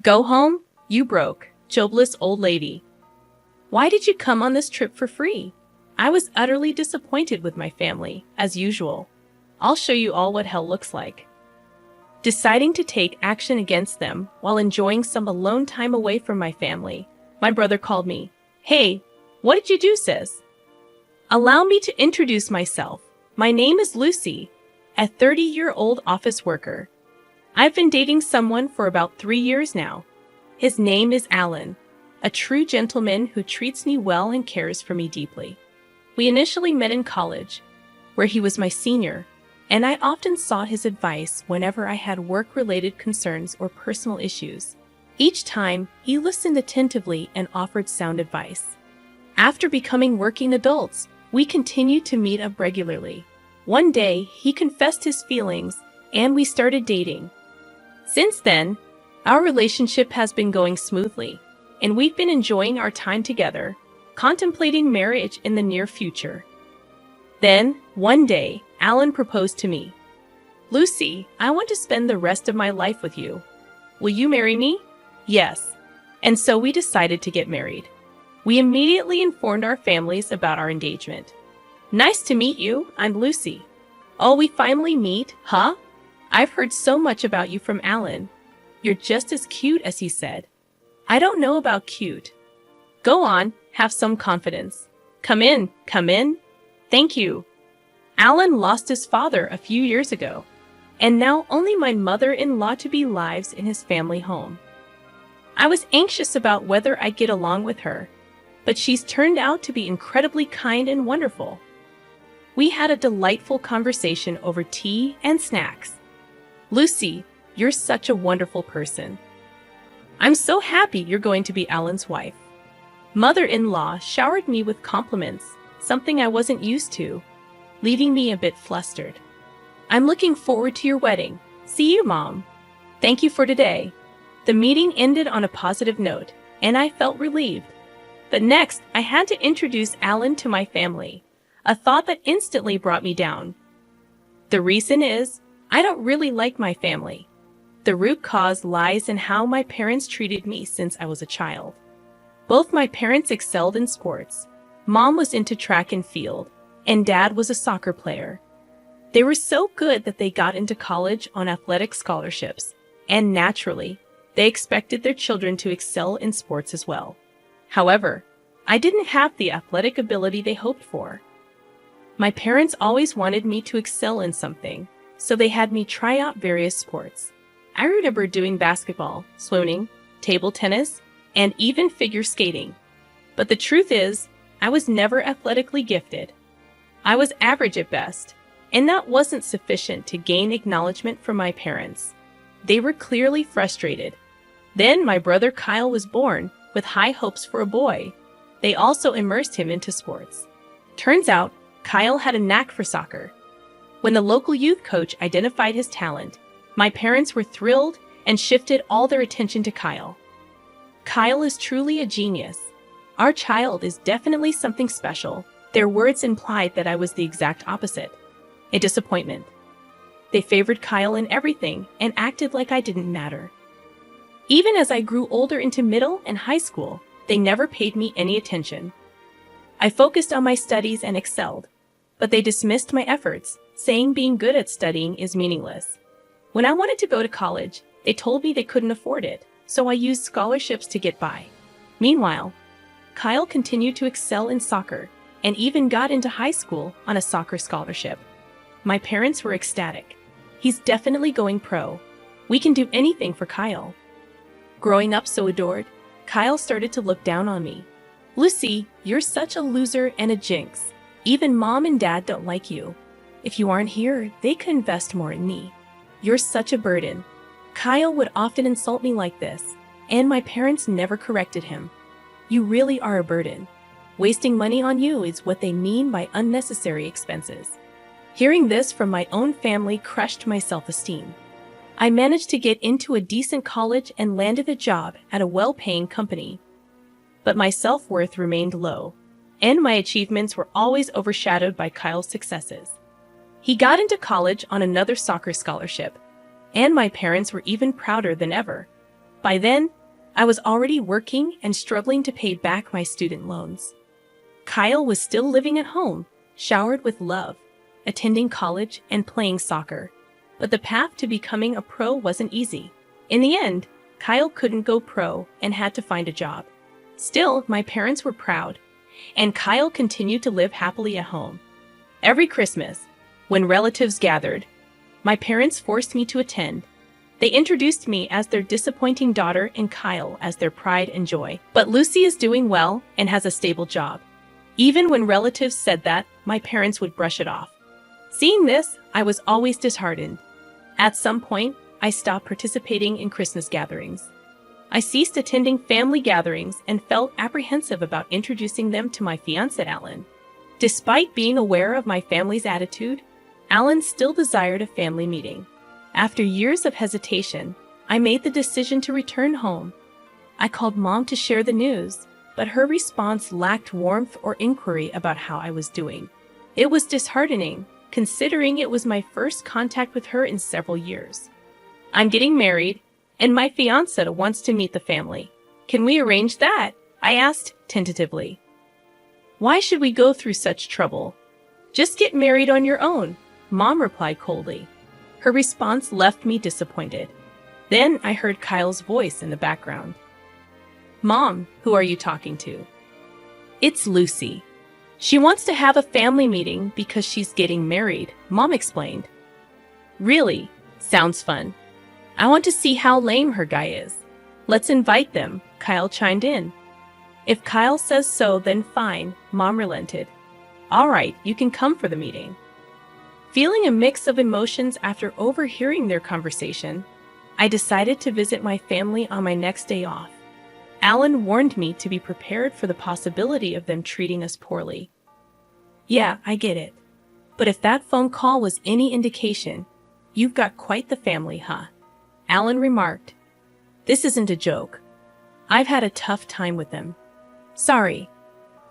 Go home, you broke, jobless old lady. Why did you come on this trip for free? I was utterly disappointed with my family, as usual. I'll show you all what hell looks like. Deciding to take action against them while enjoying some alone time away from my family, my brother called me. Hey, what did you do, sis? Allow me to introduce myself. My name is Lucy, a 30-year-old office worker. I've been dating someone for about 3 years now. His name is Alan, a true gentleman who treats me well and cares for me deeply. We initially met in college, where he was my senior, and I often sought his advice whenever I had work-related concerns or personal issues. Each time, he listened attentively and offered sound advice. After becoming working adults, we continued to meet up regularly. One day, he confessed his feelings, and we started dating. Since then, our relationship has been going smoothly, and we've been enjoying our time together, contemplating marriage in the near future. Then, one day, Alan proposed to me. Lucy, I want to spend the rest of my life with you. Will you marry me? Yes. And so we decided to get married. We immediately informed our families about our engagement. Nice to meet you, I'm Lucy. Oh, we finally meet, huh? I've heard so much about you from Alan. You're just as cute as he said. I don't know about cute. Go on, have some confidence. Come in, come in. Thank you. Alan lost his father a few years ago, and now only my mother-in-law-to-be lives in his family home. I was anxious about whether I'd get along with her, but she's turned out to be incredibly kind and wonderful. We had a delightful conversation over tea and snacks. Lucy, you're such a wonderful person. I'm so happy you're going to be Alan's wife. Mother-in-law showered me with compliments, something I wasn't used to, leaving me a bit flustered. I'm looking forward to your wedding. See you, Mom. Thank you for today. The meeting ended on a positive note, and I felt relieved. But next, I had to introduce Alan to my family, a thought that instantly brought me down. The reason is, I don't really like my family. The root cause lies in how my parents treated me since I was a child. Both my parents excelled in sports. Mom was into track and field, and Dad was a soccer player. They were so good that they got into college on athletic scholarships, and naturally, they expected their children to excel in sports as well. However, I didn't have the athletic ability they hoped for. My parents always wanted me to excel in something, so they had me try out various sports. I remember doing basketball, swimming, table tennis, and even figure skating. But the truth is, I was never athletically gifted. I was average at best, and that wasn't sufficient to gain acknowledgement from my parents. They were clearly frustrated. Then my brother Kyle was born, with high hopes for a boy. They also immersed him into sports. Turns out, Kyle had a knack for soccer. When the local youth coach identified his talent, my parents were thrilled and shifted all their attention to Kyle. Kyle is truly a genius. Our child is definitely something special. Their words implied that I was the exact opposite. A disappointment. They favored Kyle in everything and acted like I didn't matter. Even as I grew older into middle and high school, they never paid me any attention. I focused on my studies and excelled, but they dismissed my efforts, saying being good at studying is meaningless. When I wanted to go to college, they told me they couldn't afford it, so I used scholarships to get by. Meanwhile, Kyle continued to excel in soccer and even got into high school on a soccer scholarship. My parents were ecstatic. He's definitely going pro. We can do anything for Kyle. Growing up so adored, Kyle started to look down on me. Lucy, you're such a loser and a jinx. Even Mom and Dad don't like you. If you aren't here, they could invest more in me. You're such a burden. Kyle would often insult me like this, and my parents never corrected him. You really are a burden. Wasting money on you is what they mean by unnecessary expenses. Hearing this from my own family crushed my self-esteem. I managed to get into a decent college and landed a job at a well-paying company. But my self-worth remained low, and my achievements were always overshadowed by Kyle's successes. He got into college on another soccer scholarship, and my parents were even prouder than ever. By then, I was already working and struggling to pay back my student loans. Kyle was still living at home, showered with love, attending college and playing soccer. But the path to becoming a pro wasn't easy. In the end, Kyle couldn't go pro and had to find a job. Still, my parents were proud, and Kyle continued to live happily at home. Every Christmas, when relatives gathered, my parents forced me to attend. They introduced me as their disappointing daughter and Kyle as their pride and joy. But Lucy is doing well and has a stable job. Even when relatives said that, my parents would brush it off. Seeing this, I was always disheartened. At some point, I stopped participating in Christmas gatherings. I ceased attending family gatherings and felt apprehensive about introducing them to my fiancé, Alan. Despite being aware of my family's attitude, Alan still desired a family meeting. After years of hesitation, I made the decision to return home. I called Mom to share the news, but her response lacked warmth or inquiry about how I was doing. It was disheartening, considering it was my first contact with her in several years. I'm getting married, and my fiancé wants to meet the family. Can we arrange that? I asked tentatively. Why should we go through such trouble? Just get married on your own, Mom replied coldly. Her response left me disappointed. Then I heard Kyle's voice in the background. Mom, who are you talking to? It's Lucy. She wants to have a family meeting because she's getting married, Mom explained. Really? Sounds fun. I want to see how lame her guy is. Let's invite them, Kyle chimed in. If Kyle says so, then fine, Mom relented. All right, you can come for the meeting. Feeling a mix of emotions after overhearing their conversation, I decided to visit my family on my next day off. Alan warned me to be prepared for the possibility of them treating us poorly. Yeah, I get it. But if that phone call was any indication, you've got quite the family, huh? Alan remarked. This isn't a joke. I've had a tough time with them. Sorry,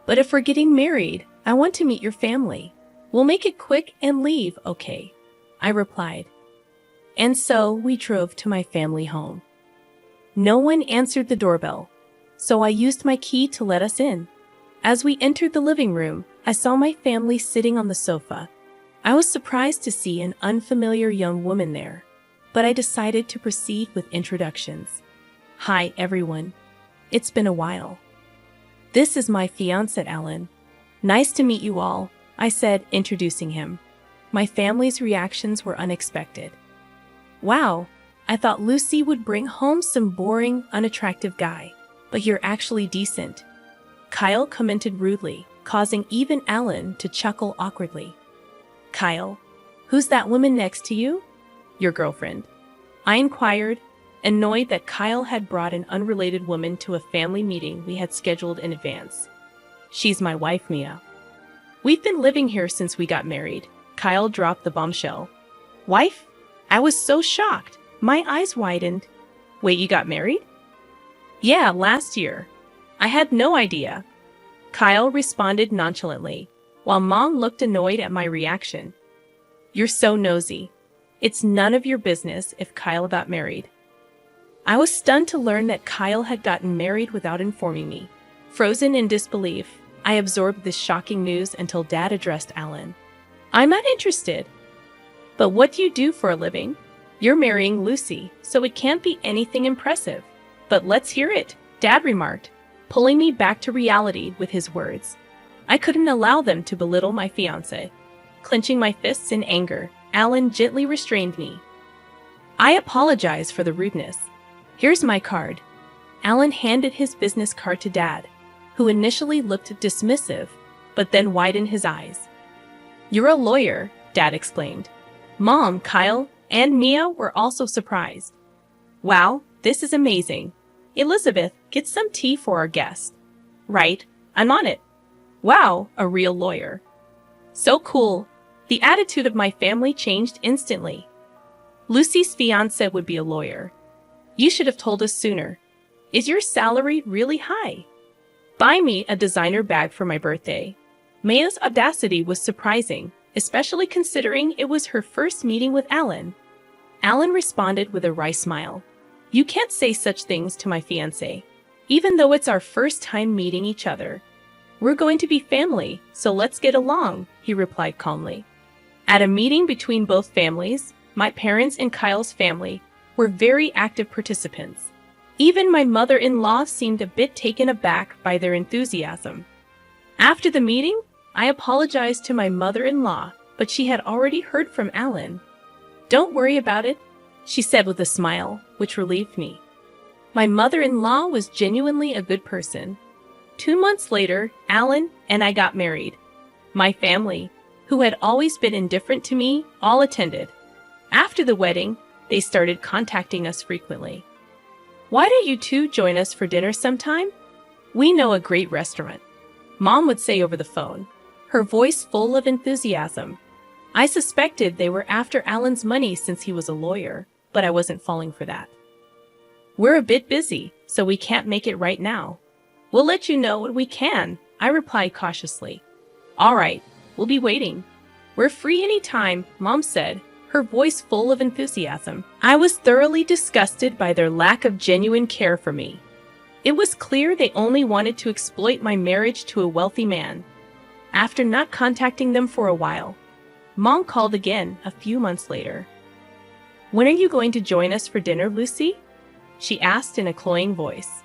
but if we're getting married, I want to meet your family. We'll make it quick and leave, okay? I replied. And so we drove to my family home. No one answered the doorbell, so I used my key to let us in. As we entered the living room, I saw my family sitting on the sofa. I was surprised to see an unfamiliar young woman there, but I decided to proceed with introductions. Hi, everyone. It's been a while. This is my fiancé, Alan. Nice to meet you all, I said, introducing him. My family's reactions were unexpected. Wow, I thought Lucy would bring home some boring, unattractive guy, but you're actually decent. Kyle commented rudely, causing even Alan to chuckle awkwardly. Kyle, who's that woman next to you? Your girlfriend. I inquired, annoyed that Kyle had brought an unrelated woman to a family meeting we had scheduled in advance. She's my wife, Mia. We've been living here since we got married. Kyle dropped the bombshell. Wife? I was so shocked. My eyes widened. Wait, you got married? Yeah, last year. I had no idea. Kyle responded nonchalantly, while Mom looked annoyed at my reaction. You're so nosy. It's none of your business if Kyle got married. I was stunned to learn that Kyle had gotten married without informing me. Frozen in disbelief, I absorbed this shocking news until Dad addressed Alan. I'm not interested. But what do you do for a living? You're marrying Lucy, so it can't be anything impressive. But let's hear it, Dad remarked, pulling me back to reality with his words. I couldn't allow them to belittle my fiancé. Clenching my fists in anger, Alan gently restrained me. I apologize for the rudeness. Here's my card. Alan handed his business card to Dad, who initially looked dismissive, but then widened his eyes. You're a lawyer, Dad exclaimed. Mom, Kyle, and Mia were also surprised. Wow, this is amazing. Elizabeth, get some tea for our guest. Right, I'm on it. Wow, a real lawyer. So cool. The attitude of my family changed instantly. Lucy's fiancé would be a lawyer. You should have told us sooner. Is your salary really high? Buy me a designer bag for my birthday. Mia's audacity was surprising, especially considering it was her first meeting with Alan. Alan responded with a wry smile. You can't say such things to my fiancé, even though it's our first time meeting each other. We're going to be family, so let's get along, he replied calmly. At a meeting between both families, my parents and Kyle's family were very active participants. Even my mother-in-law seemed a bit taken aback by their enthusiasm. After the meeting, I apologized to my mother-in-law, but she had already heard from Alan. Don't worry about it, she said with a smile, which relieved me. My mother-in-law was genuinely a good person. 2 months later, Alan and I got married. My family, who had always been indifferent to me, all attended. After the wedding, they started contacting us frequently. Why don't you two join us for dinner sometime? We know a great restaurant, Mom would say over the phone, her voice full of enthusiasm. I suspected they were after Alan's money since he was a lawyer, but I wasn't falling for that. We're a bit busy, so we can't make it right now. We'll let you know when we can, I replied cautiously. All right, we'll be waiting. We're free anytime, Mom said, her voice full of enthusiasm. I was thoroughly disgusted by their lack of genuine care for me. It was clear they only wanted to exploit my marriage to a wealthy man. After not contacting them for a while, Mom called again a few months later. When are you going to join us for dinner, Lucy? She asked in a cloying voice.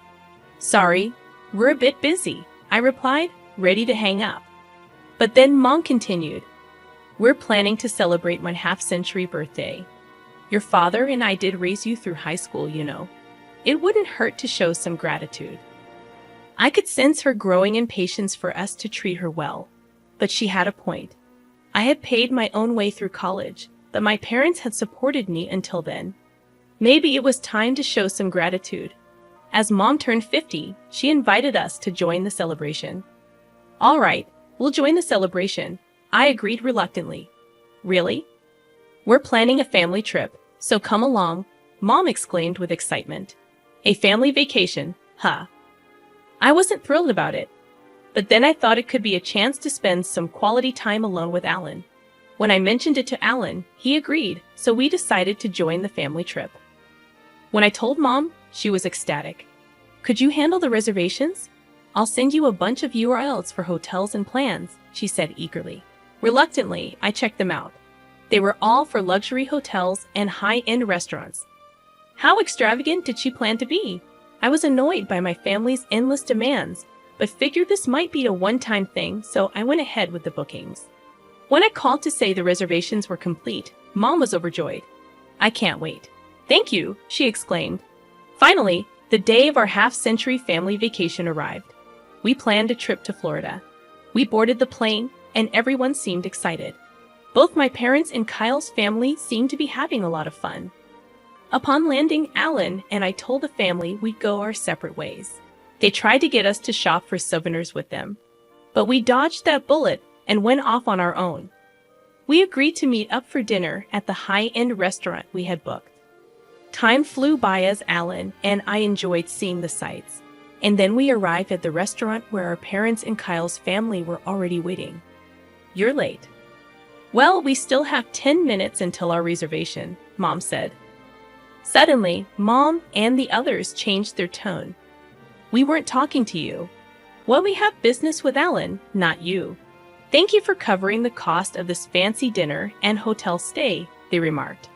Sorry, we're a bit busy, I replied, ready to hang up. But then Mom continued. We're planning to celebrate my half-century birthday. Your father and I did raise you through high school, you know. It wouldn't hurt to show some gratitude. I could sense her growing impatience for us to treat her well, but she had a point. I had paid my own way through college, but my parents had supported me until then. Maybe it was time to show some gratitude. As Mom turned 50, she invited us to join the celebration. All right, we'll join the celebration, I agreed reluctantly. Really? We're planning a family trip, so come along, Mom exclaimed with excitement. A family vacation, huh? I wasn't thrilled about it, but then I thought it could be a chance to spend some quality time alone with Alan. When I mentioned it to Alan, he agreed, so we decided to join the family trip. When I told Mom, she was ecstatic. Could you handle the reservations? I'll send you a bunch of URLs for hotels and plans, she said eagerly. Reluctantly, I checked them out. They were all for luxury hotels and high-end restaurants. How extravagant did she plan to be? I was annoyed by my family's endless demands, but figured this might be a one-time thing, so I went ahead with the bookings. When I called to say the reservations were complete, Mom was overjoyed. I can't wait. Thank you, she exclaimed. Finally, the day of our half-century family vacation arrived. We planned a trip to Florida. We boarded the plane, and everyone seemed excited. Both my parents and Kyle's family seemed to be having a lot of fun. Upon landing, Alan and I told the family we'd go our separate ways. They tried to get us to shop for souvenirs with them, but we dodged that bullet and went off on our own. We agreed to meet up for dinner at the high-end restaurant we had booked. Time flew by as Alan and I enjoyed seeing the sights, and then we arrived at the restaurant where our parents and Kyle's family were already waiting. You're late. Well, we still have 10 minutes until our reservation, Mom said. Suddenly, Mom and the others changed their tone. We weren't talking to you. Well, we have business with Alan, not you. Thank you for covering the cost of this fancy dinner and hotel stay, they remarked.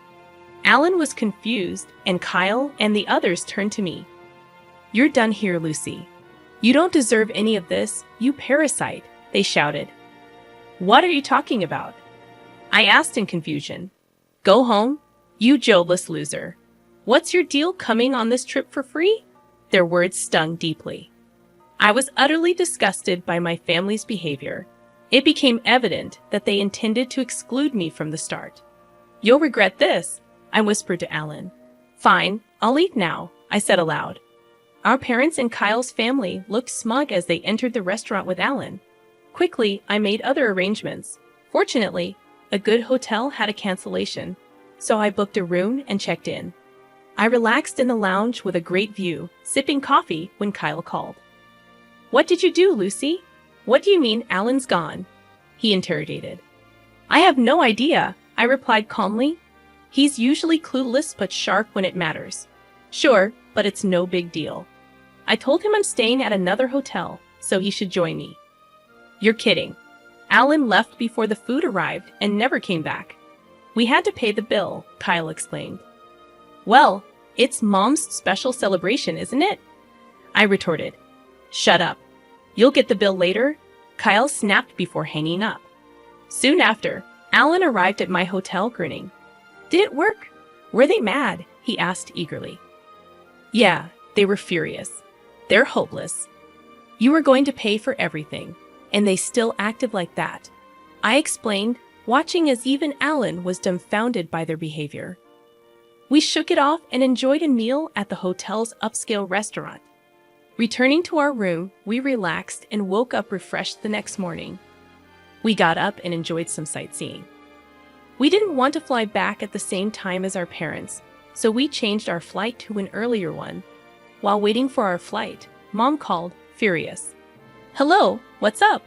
Alan was confused, and Kyle and the others turned to me. You're done here, Lucy. You don't deserve any of this, you parasite, they shouted. What are you talking about? I asked in confusion. Go home, you jobless loser. What's your deal coming on this trip for free? Their words stung deeply. I was utterly disgusted by my family's behavior. It became evident that they intended to exclude me from the start. You'll regret this, I whispered to Alan. Fine, I'll leave now, I said aloud. Our parents and Kyle's family looked smug as they entered the restaurant with Alan. Quickly, I made other arrangements. Fortunately, a good hotel had a cancellation, so I booked a room and checked in. I relaxed in the lounge with a great view, sipping coffee when Kyle called. What did you do, Lucy? What do you mean Alan's gone? He interrogated. I have no idea, I replied calmly. He's usually clueless but sharp when it matters. Sure, but it's no big deal. I told him I'm staying at another hotel, so he should join me. You're kidding. Alan left before the food arrived and never came back. We had to pay the bill, Kyle explained. Well, it's Mom's special celebration, isn't it? I retorted. Shut up. You'll get the bill later, Kyle snapped before hanging up. Soon after, Alan arrived at my hotel grinning. Did it work? Were they mad? He asked eagerly. Yeah, they were furious. They're hopeless. You were going to pay for everything, and they still acted like that. I explained, watching as even Alan was dumbfounded by their behavior. We shook it off and enjoyed a meal at the hotel's upscale restaurant. Returning to our room, we relaxed and woke up refreshed the next morning. We got up and enjoyed some sightseeing. We didn't want to fly back at the same time as our parents, so we changed our flight to an earlier one. While waiting for our flight, Mom called, furious. Hello, what's up?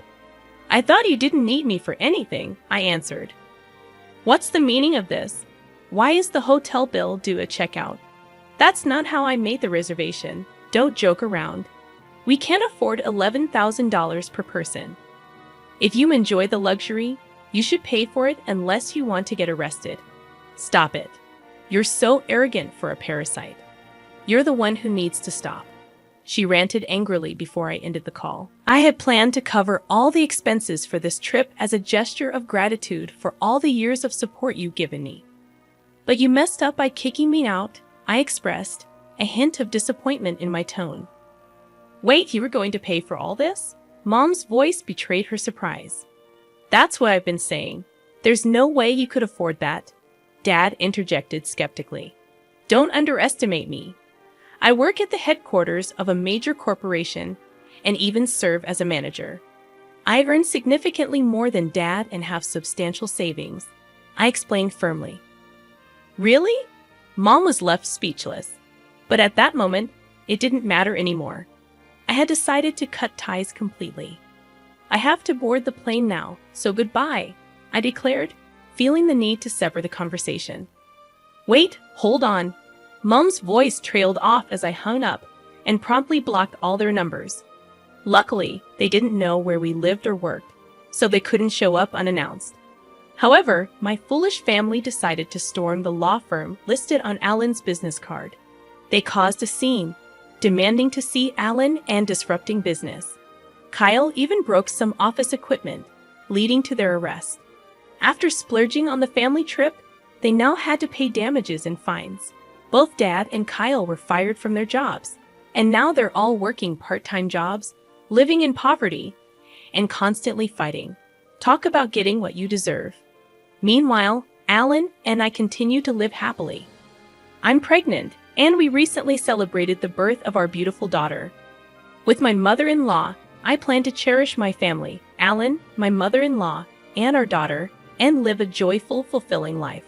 I thought you didn't need me for anything, I answered. What's the meaning of this? Why is the hotel bill due at checkout? That's not how I made the reservation. Don't joke around. We can't afford $11,000 per person. If you enjoy the luxury, you should pay for it unless you want to get arrested. Stop it. You're so arrogant for a parasite. You're the one who needs to stop. She ranted angrily before I ended the call. I had planned to cover all the expenses for this trip as a gesture of gratitude for all the years of support you've given me. But you messed up by kicking me out, I expressed, a hint of disappointment in my tone. Wait, you were going to pay for all this? Mom's voice betrayed her surprise. That's what I've been saying. There's no way you could afford that, Dad interjected skeptically. Don't underestimate me. I work at the headquarters of a major corporation and even serve as a manager. I earn significantly more than Dad and have substantial savings, I explained firmly. Really? Mom was left speechless. But at that moment, it didn't matter anymore. I had decided to cut ties completely. I have to board the plane now, so goodbye, I declared, feeling the need to sever the conversation. Wait, hold on. Mom's voice trailed off as I hung up and promptly blocked all their numbers. Luckily, they didn't know where we lived or worked, so they couldn't show up unannounced. However, my foolish family decided to storm the law firm listed on Alan's business card. They caused a scene, demanding to see Alan and disrupting business. Kyle even broke some office equipment, leading to their arrest. After splurging on the family trip, they now had to pay damages and fines. Both Dad and Kyle were fired from their jobs, and now they're all working part-time jobs, living in poverty, and constantly fighting. Talk about getting what you deserve. Meanwhile, Alan and I continue to live happily. I'm pregnant, and we recently celebrated the birth of our beautiful daughter. With my mother-in-law, I plan to cherish my family, Alan, my mother-in-law, and our daughter, and live a joyful, fulfilling life.